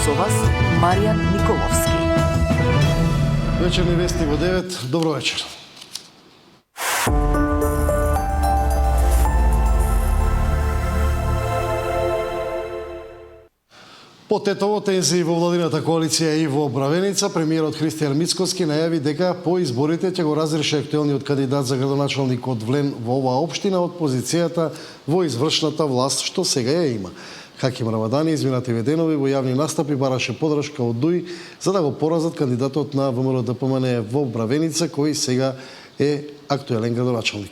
Со вас Маријан Николовски. Вечерни вести во 9. Добро вечер. По тетово тензии во владината коалиција и во Бравеница, премиерот Христијан Мицкоски најави дека по изборите ќе го разреши актуелниот кандидат за градоначалник од Влен во оваа општина од позицијата во извршната власт што сега ја има. Хаким Рамадани изминативе денови во јавни настапи бараше подршка од ДУИ за да го поразат кандидатот на ВМРО-ДПМН во Бравеница, кој сега е актуелен градоначалник.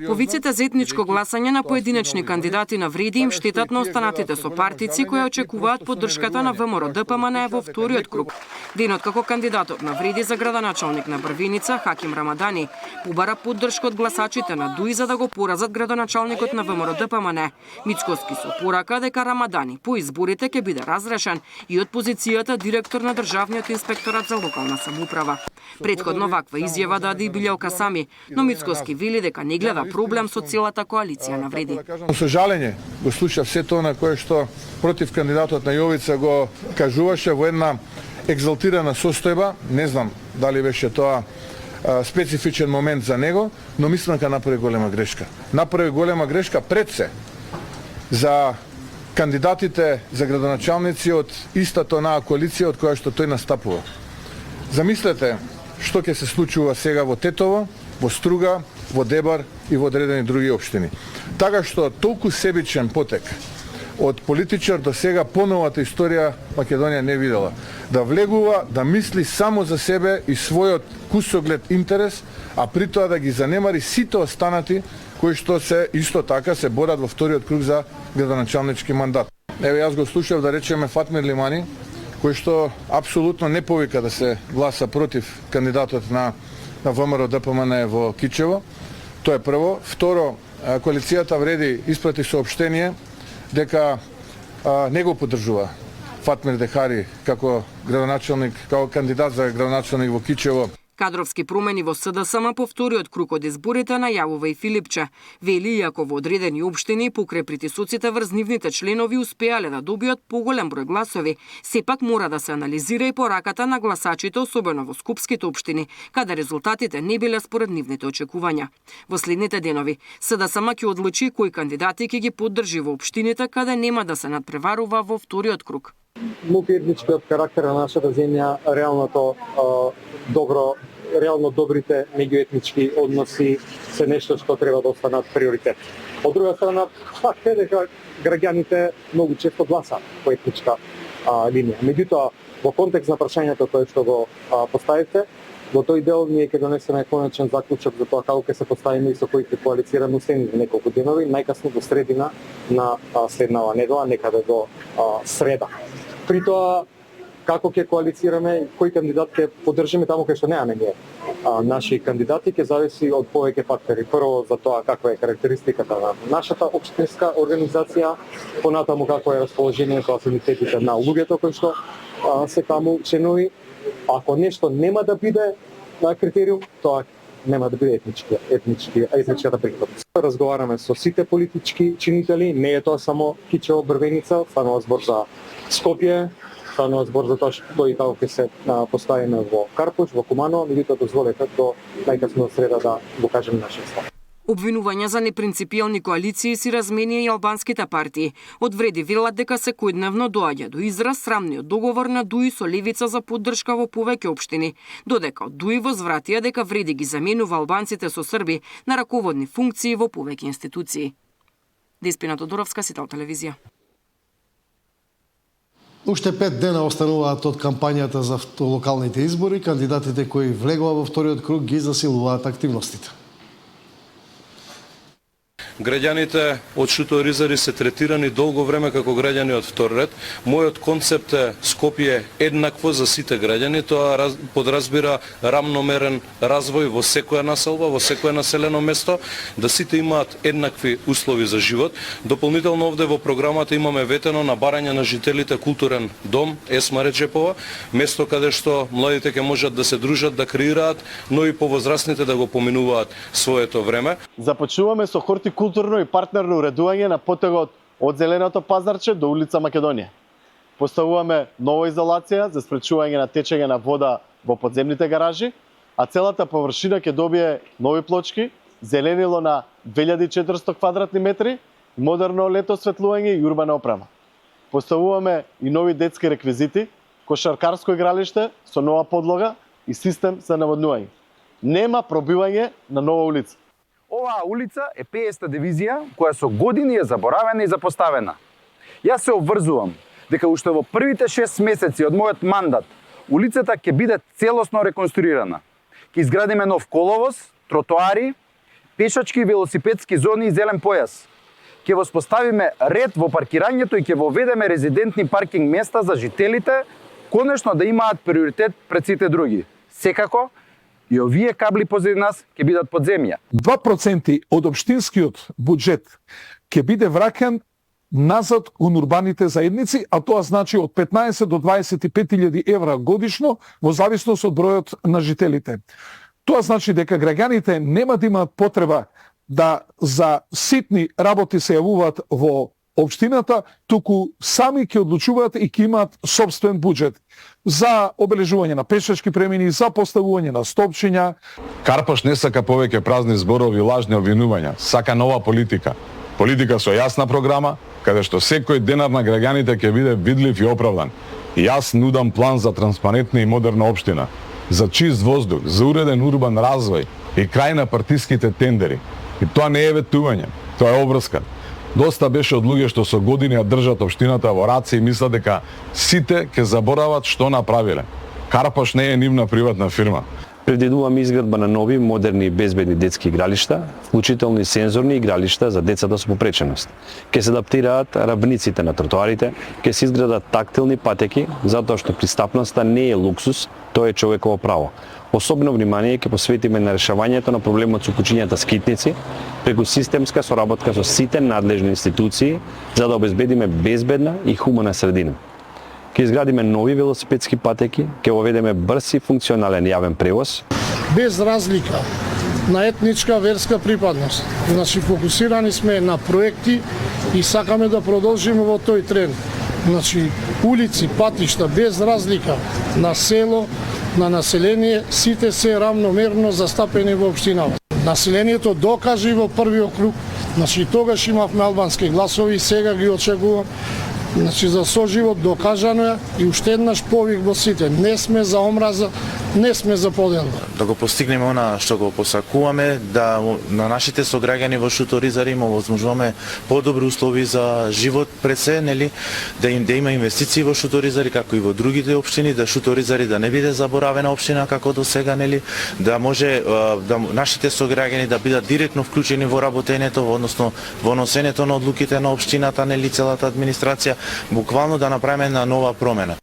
Повиците за етничко гласање на поединечни кандидати навреди им штетат на останатите сопартици кои очекуваат поддршката на ВМРО-ДПМН во вториот круг. Денот како кандидатот навреди за градоначалник на Брвеница, Хаким Рамадани, побара поддршка од гласачите на ДУИ за да го поразат градоначалникот на ВМРО-ДПМН. Мицкоски со порака дека Рамадани по изборите ќе биде разрешен и од позицијата директор на Државниот инспекторат за локална самоуправа. Предходно ваква изјава даде и Билјалка Сами, но Мицкоски вели дека не гледа проблем со целата коалиција навреди. Со жалење го слушав се тоа на кое што против кандидатот на Јовица го кажуваше во една екзалтирана состојба. Не знам дали беше тоа специфичен момент за него, но мислам дека направи голема грешка. Направи голема грешка пред се за кандидатите за градоначалници од истата онаа коалиција од која што тој настапува. Замислете што ќе се случува сега во Тетово, во Струга, во Дебар и во одредени други општини. Така што толку себичен потек од политичар до сега по новата историја Македонија не видела. Да влегува, да мисли само за себе и својот кусоглед интерес, а при тоа да ги занемари сите останати кои што се исто така се борат во вториот круг за градоначалнички мандат. Еве јас го слушав да речеме Фатмир Лимани, кој што апсолутно не повика да се гласа против кандидатот на ВМРО-ДПМН во Кичево. Тоа е прво. Второ, коалицијата вреди испрати соопштение дека не го поддржува Фатмир Дехари како градоначалник, како кандидат за градоначалник во Кичево. Кадровски промени во СДСМ по вториот круг од изборите најавува и Филипче. Вели, иако во одредени општини покрај притисоците врз нивните членови успеале да добијат поголем број гласови, сепак мора да се анализира и пораката на гласачите, особено во скопските општини, каде резултатите не биле според нивните очекувања. Во следните денови, СДСМ ќе одлучи кои кандидати ќе ги поддржи во општините каде нема да се надпреварува во вториот круг. Мултиетничкиот карактер на нашата земја, реално добрите меѓуетнички односи се нешто што треба да останат приоритет. Од друга страна, факт е дека граѓаните многу често гласаат по етничка линија. Меѓутоа, во контекст на прашањето кое што го поставите, во тој дел ние ќе донесеме конечен заклучок за тоа како ќе се поставиме и со кои ќе коалицираме следните неколку денови, најкасно до средина на следнава недела, некаде до среда. При тоа, како ќе коалицираме, кој кандидат ќе поддржиме таму кај што немаме ние наши кандидати, ќе зависи од повеќе фактори. Прво за тоа каква е карактеристиката на нашата општинска организација, понатаму какво е расположението, афинитетите на луѓето кои што се таму членови. Ако нешто нема да биде критериум, тоа нема да биде етничката прикладност. Разговараме со сите политички чинители, не е тоа само Кичево, Брвеница, станува збор за Скопје, станува збор за тоа што и како ќе се поставиме во Карпуш, во Куманово, меѓутоа дозволете до најкасно среда да го кажеме нашиот став. Обвинувања за непринципијални коалиции си размени и албанските партии. Одвреди велат дека секојдневно доаѓа до израз срамниот договор на ДУИ со левица за поддршка во повеќе општини, додека од ДУИ возвратија дека вреди ги заменува албанците со срби на раководни функции во повеќе институции. Деспина Тодоровска, Сител телевизија. Уште 5 дена остануваат од кампањата за локалните избори. Кандидатите кои влегува во вториот круг ги засилуваат активностите. Граѓаните од Шуто Ризари се третирани долго време како граѓани од втор ред. Мојот концепт е Скопје еднакво за сите граѓани. Тоа подразбира рамномерен развој во секоја населба, во секое населено место, да сите имаат еднакви услови за живот. Дополнително овде во програмата имаме ветено на барање на жителите културен дом Есма Реджепова, место каде што младите ќе можат да се дружат, да креираат, но и повозрастните да го поминуваат своето време. Започнуваме со хортикултурно и партнерно уредување на потегот од Зеленото пазарче до улица Македонија. Поставуваме нова изолација за спречување на течење на вода во подземните гаражи, а целата површина ќе добие нови плочки, зеленило на 2400 квадратни метри, модерно лето осветлување и урбана опрема. Поставуваме и нови детски реквизити, кошаркарско игралиште со нова подлога и систем за наводнување. Нема пробивање на нова улица. Оваа улица е 50-та дивизија која со години е заборавена и запоставена. Јас се обврзувам дека уште во првите 6 месеци од мојот мандат улицата ќе биде целосно реконструирана. Ќе изградиме нов коловоз, тротоари, пешачки и велосипедски зони и зелен појас. Ќе воспоставиме ред во паркирањето и ќе воведеме резидентни паркинг места за жителите, конечно да имаат приоритет пред сите други. Секако, и овие кабли позади нас ќе бидат под земја. 2% од општинскиот буџет ќе биде враќан назад кон урбаните заедници, а тоа значи од 15 до 25.000 евра годишно во зависност од бројот на жителите. Тоа значи дека граѓаните нема да имаат потреба да за ситни работи се јавуваат во општината, туку сами ќе одлучуваат и ќе имаат сопствен буџет за обележување на пешачки премини, за поставување на стопчиња. Карпош не сака повеќе празни зборови и лажни обвинувања, сака нова политика. Политика со јасна програма, каде што секој денар на граѓаните ќе биде видлив и оправдан. И јас нудам план за транспарентна и модерна општина, за чист воздух, за уреден урбан развој и крај на партиските тендери. И тоа не е ветување, тоа е обврска. Доста беше од луѓе што со години ја држат општината во раце и мислат дека сите ќе заборават што направиле. Карпош не е нивна приватна фирма. Предвидуваме изградба на нови, модерни и безбедни детски игралишта, вклучително и сензорни игралишта за децата со попреченост. Ке се адаптираат равниците на тротоарите, ке се изградат тактилни патеки, затоа што пристапноста не е луксус, тоа е човеково право. Особено внимание ќе посветиме на решавањето на проблемот со кучињата скитници, преку системска соработка со сите надлежни институции, за да обезбедиме безбедна и хумана средина. Ќе изградиме нови велосипедски патеки, ќе воведеме брз и функционален јавен превоз. Без разлика на етничка, верска припадност. Значи, фокусирани сме на проекти и сакаме да продолжиме во тој тренд. Значи, улици, патишта, без разлика на село, на население, сите се равномерно застапени во општината. Населението докажи во првиот круг, значи тогаш имавме албански гласови, сега ги очекувам. Значи за соживот докажано е и уште еднаш повик во сите. Не сме за омраза, не сме за поделба. Да го постигнеме она што го посакуваме, да на нашите сограѓани во Шуторизари им овозможуваме подобри услови за живот пред се, нели, да има инвестиции во Шуторизари како и во другите општини, да Шуторизари да не биде заборавена општина како до сега, нели, да може да нашите сограѓани да бидат директно вклучени во работењето, односно во носењето на одлуките на општината, нели, целата администрација, буквално да направиме една нова промена.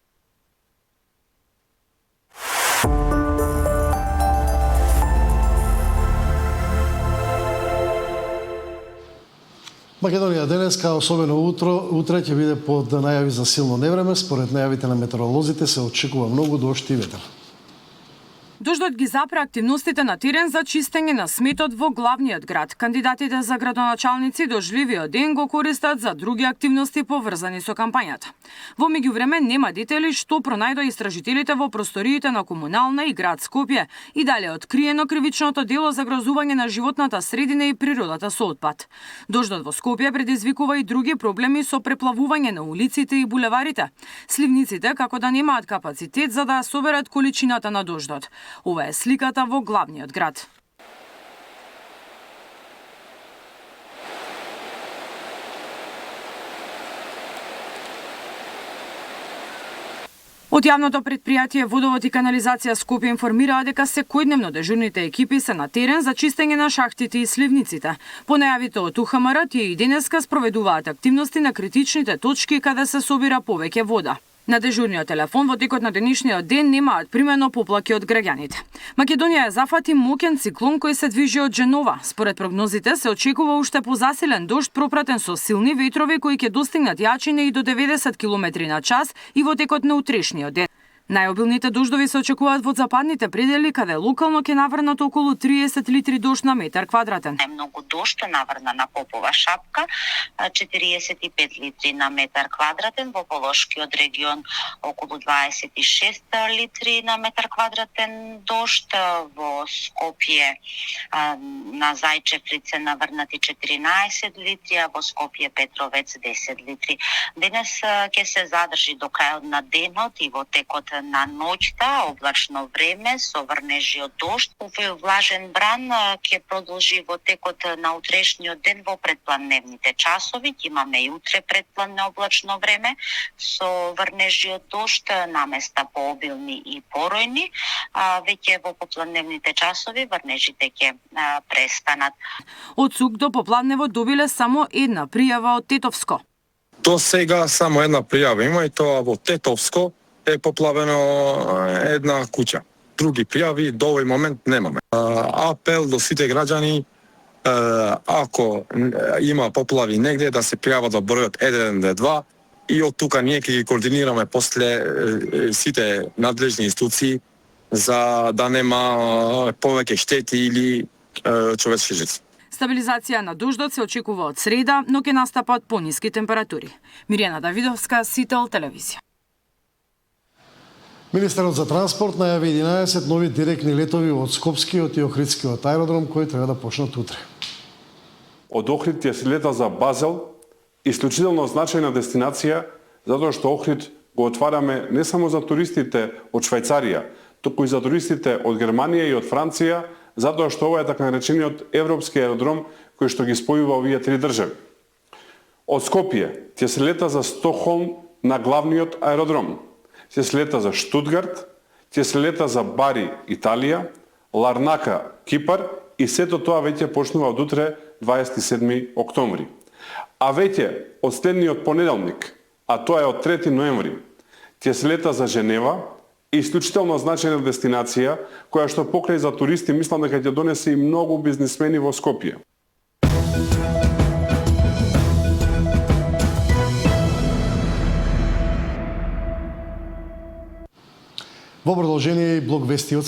Македонија денеска, особено утре, ќе биде под најави за силно невреме. Според најавите на метеоролозите се очекува многу дожд и ветер. Дождот ги запре активностите на терен за чистење на сметот во главниот град. Кандидатите за градоначалници дождливиот ден го користат за други активности поврзани со кампањата. Во меѓувреме нема детали што пронајдоа истражителите во просториите на комунална и град Скопје и дале откриено кривичното дело за грозување на животната средина и природата со отпад. Дождот во Скопје предизвикува и други проблеми со преплавување на улиците и булеварите. Сливниците како да немаат капацитет за да соберат количината на дождот. Ова е сликата во главниот град. Од јавното предпријатие Водовод и канализација Скопје информираа дека секојдневно дежурните екипи се на терен за чистење на шахтите и сливниците. По најавите од УХМР, тие и денеска спроведуваат активности на критичните точки каде се собира повеќе вода. На дежурниот телефон во текот на денешниот ден немаат примено поплаки од граѓаните. Македонија е зафати моќен циклон кој се движи од Женова. Според прогнозите се очекува уште позасилен дожд пропратен со силни ветрови кои ќе достигнат јачина и до 90 км на час и во текот на утрешниот ден. Најобилните дождови се очекуваат во западните предели, каде локално ќе наврнат околу 30 литри дожд на метар квадратен. Најмногу дожд наврна на Попова шапка, 45 литри на метар квадратен, во Полошкиот регион околу 26 литри на метар квадратен дожд, во Скопје на Зајчеврице наврнати 14 литри, а во Скопје Петровец 10 литри. Денес ќе се задржи до крајот на денот и во текот на ноќта облачно време со врнежи од дожд. Овој влажен бран ќе продолжи во текот на утрешниот ден во предпладневните часови. Имаме и утре предпладне облачно време со врнежи од дожд, наместа пообилни и поројни. Веќе во попладневните часови врнежите ќе престанат. Од Сук до попладнево добиле само една пријава од Тетовско. До сега само една пријава има и тоа во Тетовско е поплавено една куќа. Други пријави до овој момент немаме. Апел до сите граѓани, ако има поплави негде, да се пријават во бројот 112 и од тука ние ќе ги координираме после сите надлежни институции за да нема повеќе штети или човечки жртви. Стабилизација на дождот се очекува од среда, но ќе настапат пониски температури. Мирјана Давидовска, Сител телевизија. Министерот за транспорт најави 11 нови директни летови од Скопскиот и Охридскиот аеродром кои треба да почнат утре. Од Охрид ќе се лета за Базел, исклучително значајна дестинација, затоа што Охрид го отвараме не само за туристите од Швајцарија, туку и за туристите од Германија и од Франција, затоа што ова е така наречениот европски аеродром кој што ги спојува овие три држави. Од Скопје ќе се лета за Стокхолм на главниот аеродром, ќе се лета за Штутгарт, ќе се лета за Бари, Италија, Ларнака, Кипар и сето тоа веќе почнува од утре 27 октомври. А веќе од следниот понеделник, а тоа е од 3 ноември, ќе се лета за Женева, исклучително значајна дестинација, која што покрај за туристи мислам дека ќе донесе и многу бизнисмени во Скопје. Во продолжение и блок вести од